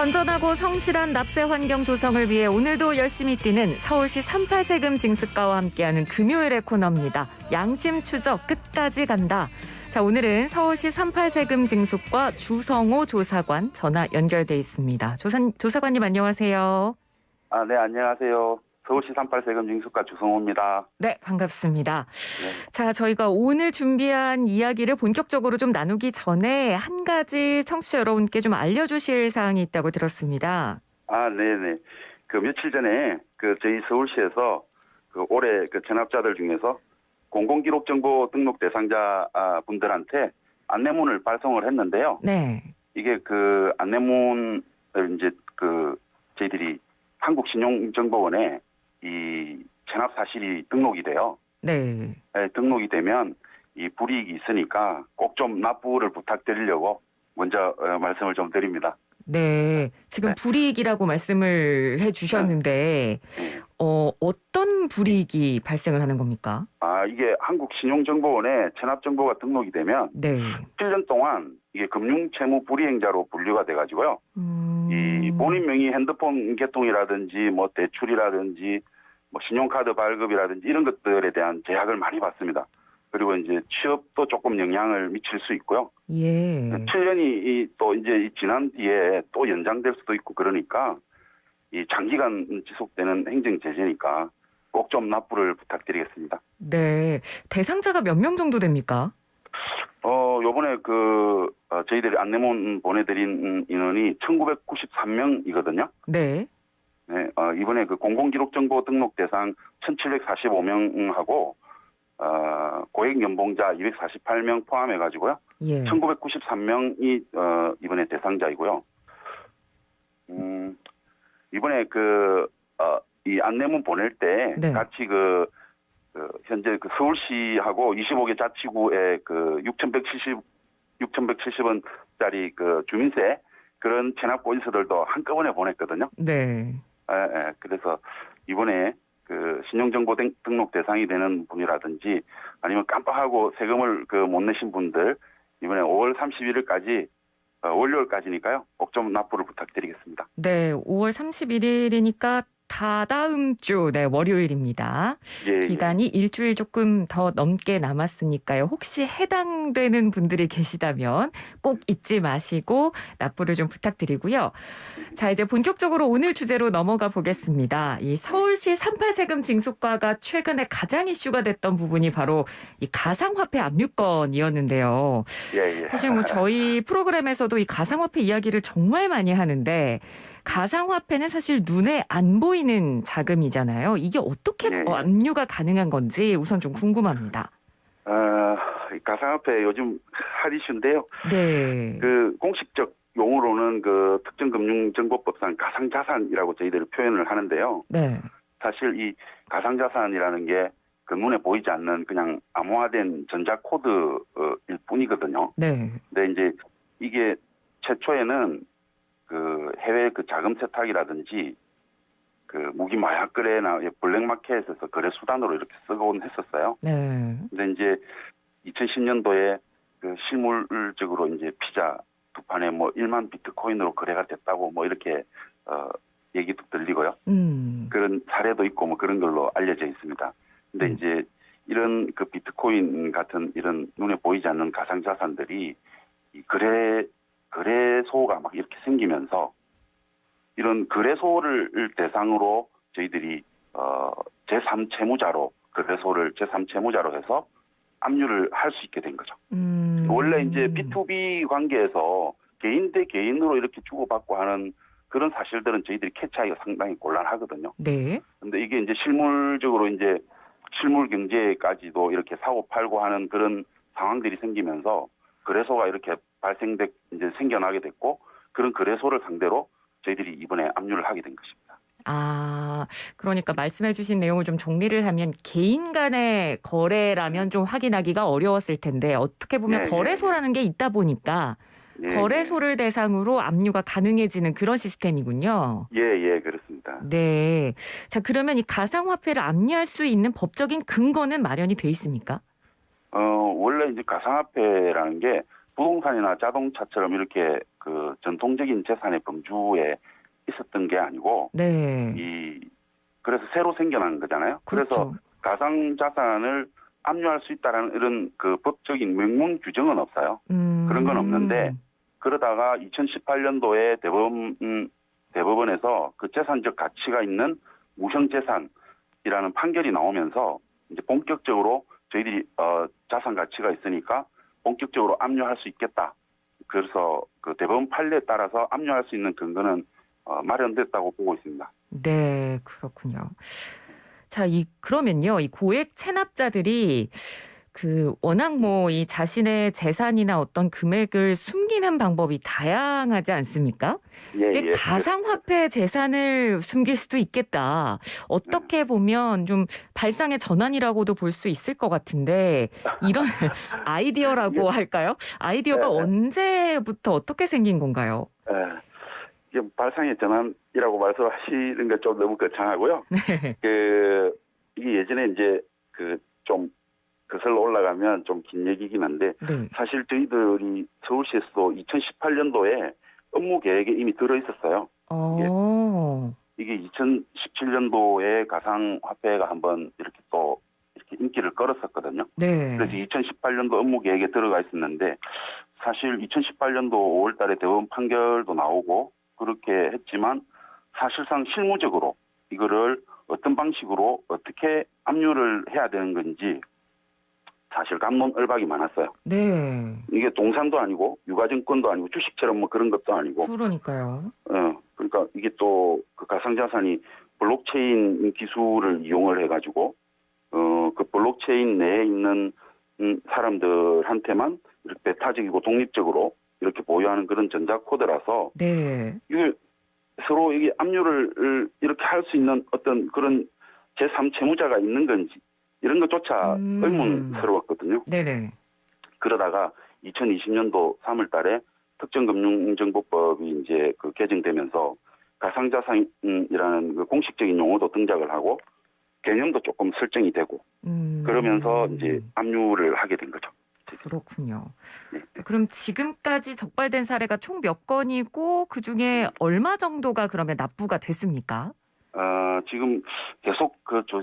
건전하고 성실한 납세 환경 조성을 위해 오늘도 열심히 뛰는 서울시 38 세금 징수과와 함께하는 금요일의 코너입니다. 양심 추적 끝까지 간다. 자, 오늘은 서울시 38 세금 징수과 주성호 조사관 전화 연결돼 있습니다. 조사관님 안녕하세요. 네, 안녕하세요. 서울시 38 세금 징수과 주성호입니다. 네, 반갑습니다. 네. 자, 저희가 오늘 준비한 이야기를 본격적으로 좀 나누기 전에 한 가지 청취자 여러분께 좀 알려주실 사항이 있다고 들었습니다. 네네. 며칠 전에 저희 서울시에서 올해 체납자들 중에서 공공기록정보 등록 대상자 분들한테 안내문을 발송을 했는데요. 네. 이게 안내문을 이제 저희들이 한국신용정보원에 이 체납 사실이 등록이 돼요. 네. 등록이 되면 이 불이익이 있으니까 꼭 좀 납부를 부탁드리려고 먼저 말씀을 좀 드립니다. 네. 지금 네. 불이익이라고 말씀을 해주셨는데 네. 어떤 불이익이 발생을 하는 겁니까? 이게 한국신용정보원에 체납정보가 등록이 되면 네. 7년 동안 이게 금융채무불이행자로 분류가 돼가지고요. 이 본인 명의 핸드폰 개통이라든지 대출이라든지 신용카드 발급이라든지 이런 것들에 대한 제약을 많이 받습니다. 그리고 이제 취업도 조금 영향을 미칠 수 있고요. 예. 7년이 또 이제 지난 뒤에 또 연장될 수도 있고 그러니까 이 장기간 지속되는 행정 제재니까 꼭 좀 납부를 부탁드리겠습니다. 네. 대상자가 몇 명 정도 됩니까? 요번에 저희들이 안내문 보내드린 인원이 1993명이거든요. 네. 네, 이번에 공공기록정보 등록 대상 1745명하고, 고액연봉자 248명 포함해가지고요. 예. 1993명이, 이번에 대상자이고요. 이번에 이 안내문 보낼 때 네. 같이 현재 서울시하고 25개 자치구에 6,170원짜리 주민세 그런 체납 고지서들도 한꺼번에 보냈거든요. 네. 그래서 이번에 신용정보 등록 대상이 되는 분이라든지 아니면 깜빡하고 세금을 못 내신 분들 이번에 5월 31일까지 월요일까지니까요. 꼭 좀 납부를 부탁드리겠습니다. 네. 5월 31일이니까 다다음 주 월요일입니다. 예, 기간이 일주일 조금 더 넘게 남았으니까요. 혹시 해당되는 분들이 계시다면 꼭 잊지 마시고 납부를 좀 부탁드리고요. 자, 이제 본격적으로 오늘 주제로 넘어가 보겠습니다. 이 서울시 38 세금 징수과가 최근에 가장 이슈가 됐던 부분이 바로 이 가상화폐 압류건이었는데요. 예. 사실 저희 프로그램에서도 이 가상화폐 이야기를 정말 많이 하는데 가상화폐는 사실 눈에 안 보이는 자금이잖아요. 이게 어떻게 압류가 가능한 건지 우선 좀 궁금합니다. 가상화폐 요즘 핫 이슈인데요. 네. 공식적 용어로는 특정금융정보법상 가상자산이라고 저희들이 표현을 하는데요. 네. 사실 이 가상자산이라는 게 눈에 보이지 않는 그냥 암호화된 전자코드일 뿐이거든요. 네. 근데 이제 이게 최초에는 해외 자금 세탁이라든지 무기 마약 거래나 블랙마켓에서 거래 수단으로 이렇게 쓰곤 했었어요. 네. 근데 이제 2010년도에 실물적으로 이제 피자 두 판에 1만 비트코인으로 거래가 됐다고 이렇게 얘기도 들리고요. 그런 사례도 있고 그런 걸로 알려져 있습니다. 근데 이제 이런 비트코인 같은 이런 눈에 보이지 않는 가상 자산들이 이 거래소가 막 이렇게 생기면서 이런 거래소를 대상으로 저희들이 제3채무자로 거래소를 제3채무자로 해서 압류를 할 수 있게 된 거죠. 원래 이제 B2B 관계에서 개인 대 개인으로 이렇게 주고받고 하는 그런 사실들은 저희들이 캐치하기가 상당히 곤란하거든요. 네. 근데 이게 이제 실물적으로 이제 실물 경제까지도 이렇게 사고 팔고 하는 그런 상황들이 생기면서 거래소가 이렇게 이제 생겨나게 됐고 그런 거래소를 상대로 저희들이 이번에 압류를 하게 된 것입니다. 그러니까 말씀해 주신 내용을 좀 정리를 하면 개인 간의 거래라면 좀 확인하기가 어려웠을 텐데 어떻게 보면 거래소라는 게 있다 보니까 거래소를 대상으로 압류가 가능해지는 그런 시스템이군요. 예, 그렇습니다. 네. 자, 그러면 이 가상화폐를 압류할 수 있는 법적인 근거는 마련이 돼 있습니까? 원래 이제 가상화폐라는 게 부동산이나 자동차처럼 이렇게 그 전통적인 재산의 범주에 있었던 게 아니고 네. 그래서 새로 생겨난 거잖아요. 그렇죠. 그래서 가상 자산을 압류할 수 있다라는 이런 그 법적인 명문 규정은 없어요. 그런 건 없는데 그러다가 2018년도에 대법원에서 그 재산적 가치가 있는 무형재산이라는 판결이 나오면서 이제 본격적으로 저희들이 자산 가치가 있으니까 본격적으로 압류할 수 있겠다. 그래서 그 대법원 판례에 따라서 압류할 수 있는 근거는 마련됐다고 보고 있습니다. 네, 그렇군요. 자, 그러면요, 이 고액 체납자들이 워낙 이 자신의 재산이나 어떤 금액을 숨기는 방법이 다양하지 않습니까? 근데 가상화폐 재산을 숨길 수도 있겠다. 어떻게 보면 좀 발상의 전환이라고도 볼 수 있을 것 같은데 이런 아이디어라고 할까요? 아이디어가 언제부터 어떻게 생긴 건가요? 이게 발상의 전환이라고 말씀하시는 게 좀 너무 거창하고요. 네. 이게 예전에 이제 좀 거슬러 올라가면 좀 긴 얘기긴 한데 네. 사실 저희들이 서울시에서도 2018년도에 업무 계획에 이미 들어 있었어요. 이게 2017년도에 가상화폐가 한번 이렇게 또 이렇게 인기를 끌었었거든요. 네. 그래서 2018년도 업무 계획에 들어가 있었는데 사실 2018년도 5월달에 대법원 판결도 나오고 그렇게 했지만 사실상 실무적으로 이거를 어떤 방식으로 어떻게 압류를 해야 되는 건지 사실 감론을박이 많았어요. 네. 이게 동산도 아니고 유가증권도 아니고 주식처럼 뭐 그런 것도 아니고. 그러니까요. 그러니까 이게 또 그 가상자산이 블록체인 기술을 이용을 해가지고 그 블록체인 내에 있는 사람들한테만 이렇게 배타적이고 독립적으로 이렇게 보유하는 그런 전자코드라서 네. 이게 서로 이게 압류를 이렇게 할 수 있는 어떤 그런 제3 채무자가 있는 건지 이런 것조차 의문스러웠거든요. 네네. 그러다가 2020년도 3월 달에 특정금융정보법이 이제 개정되면서 가상자산이라는 그 공식적인 용어도 등장을 하고 개념도 조금 설정이 되고 그러면서 이제 압류를 하게 된 거죠. 그렇군요. 그럼 지금까지 적발된 사례가 총 몇 건이고 그중에 얼마 정도가 그러면 납부가 됐습니까? 지금 계속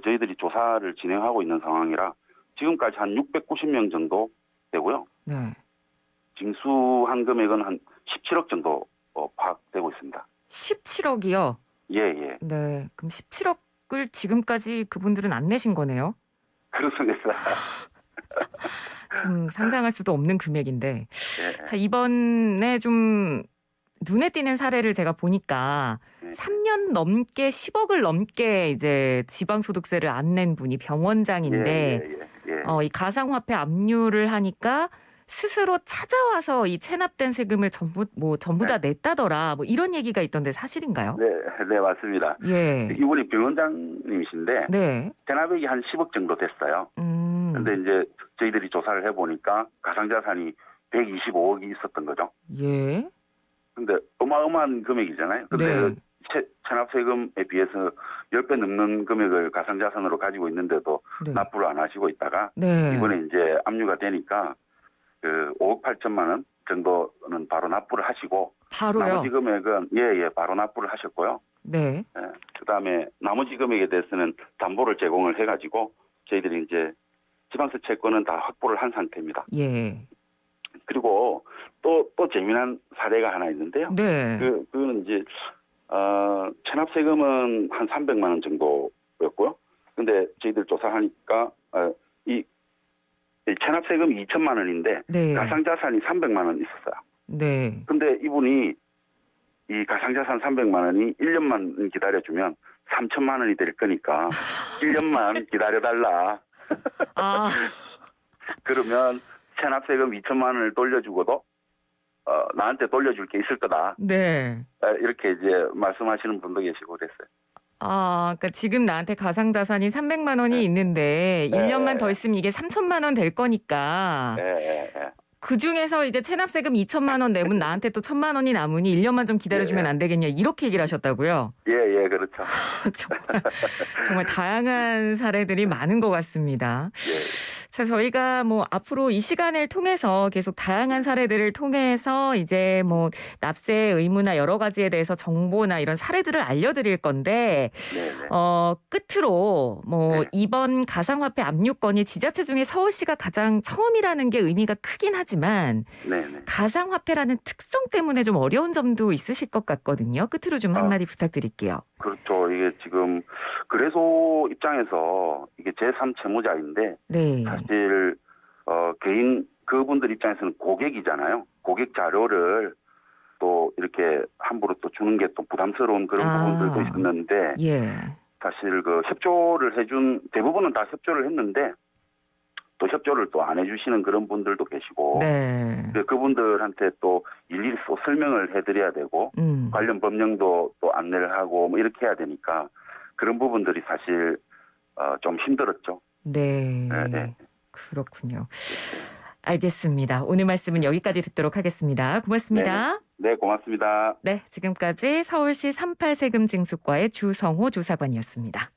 저희들이 조사를 진행하고 있는 상황이라 지금까지 한 690명 정도 되고요. 네. 징수한 금액은 한 17억 정도 파악되고 있습니다. 17억이요? 예. 네. 그럼 17억을 지금까지 그분들은 안 내신 거네요? 그렇습니다. 참 상상할 수도 없는 금액인데. 자, 이번에 좀 눈에 띄는 사례를 제가 보니까 3년 넘게 10억을 넘게 이제 지방소득세를 안 낸 분이 병원장인데 이 가상화폐 압류를 하니까 스스로 찾아와서 이 체납된 세금을 전부 다 냈다더라. 뭐 이런 얘기가 있던데 사실인가요? 네, 맞습니다. 이분이 병원장님이신데 체납액이 한 10억 정도 됐어요. 근데 이제 저희들이 조사를 해보니까 가상자산이 125억이 있었던 거죠. 예. 근데 어마어마한 금액이잖아요. 근데 체납세금에 비해서 10배 넘는 금액을 가상자산으로 가지고 있는데도 납부를 안 하시고 있다가 이번에 이제 압류가 되니까 5억 8천만 원 정도는 바로 납부를 하시고 바로요? 나머지 금액은 바로 납부를 하셨고요. 그다음에 나머지 금액에 대해서는 담보를 제공을 해가지고 저희들이 이제 지방세 채권은 다 확보를 한 상태입니다. 그리고 또 재미난 사례가 하나 있는데요. 그거는 이제 체납세금은 한 300만 원 정도였고요. 근데 저희들 조사하니까 이 체납세금이 2천만 원인데 가상자산이 300만 원 있었어요. 근데 이분이 이 가상자산 300만 원이 1년만 기다려주면 3천만 원이 될 거니까 1년만 기다려달라. 그러면 체납세금 2천만 원을 돌려주고도 나한테 돌려줄 게 있을 거다. 이렇게 이제 말씀하시는 분도 계시고 그랬어요. 그러니까 지금 나한테 가상자산이 300만 원이 있는데 1년만 더 있으면 이게 3천만 원 될 거니까 그중에서 이제 체납세금 2천만 원 내면 나한테 또 1천만 원이 남으니 1년만 좀 기다려주면 안 되겠냐 이렇게 얘기를 하셨다고요? 그렇죠. 정말 다양한 사례들이 많은 것 같습니다. 자, 저희가 뭐 앞으로 이 시간을 통해서 계속 다양한 사례들을 통해서 이제 뭐 납세 의무나 여러 가지에 대해서 정보나 이런 사례들을 알려드릴 건데, 네네. 끝으로 뭐 네. 이번 가상화폐 압류건이 지자체 중에 서울시가 가장 처음이라는 게 의미가 크긴 하지만 네네. 가상화폐라는 특성 때문에 좀 어려운 점도 있으실 것 같거든요. 끝으로 좀 한마디 부탁드릴게요. 그렇죠. 이게 지금 거래소 입장에서 이게 제3 채무자인데 네. 사실 개인 그분들 입장에서는 고객이잖아요. 고객 자료를 또 이렇게 함부로 또 주는 게 또 부담스러운 그런 부분들도 있었는데 예. 사실 그 협조를 해준 대부분은 다 협조를 했는데 또 협조를 또 안 해주시는 그런 분들도 계시고 네. 그분들한테 또 일일이 또 설명을 해드려야 되고 관련 법령도 또 안내를 하고 뭐 이렇게 해야 되니까 그런 부분들이 사실 좀 힘들었죠. 네. 네. 그렇군요. 알겠습니다. 오늘 말씀은 여기까지 듣도록 하겠습니다. 고맙습니다. 네, 고맙습니다. 네, 지금까지 서울시 38세금징수과의 주성호 조사관이었습니다.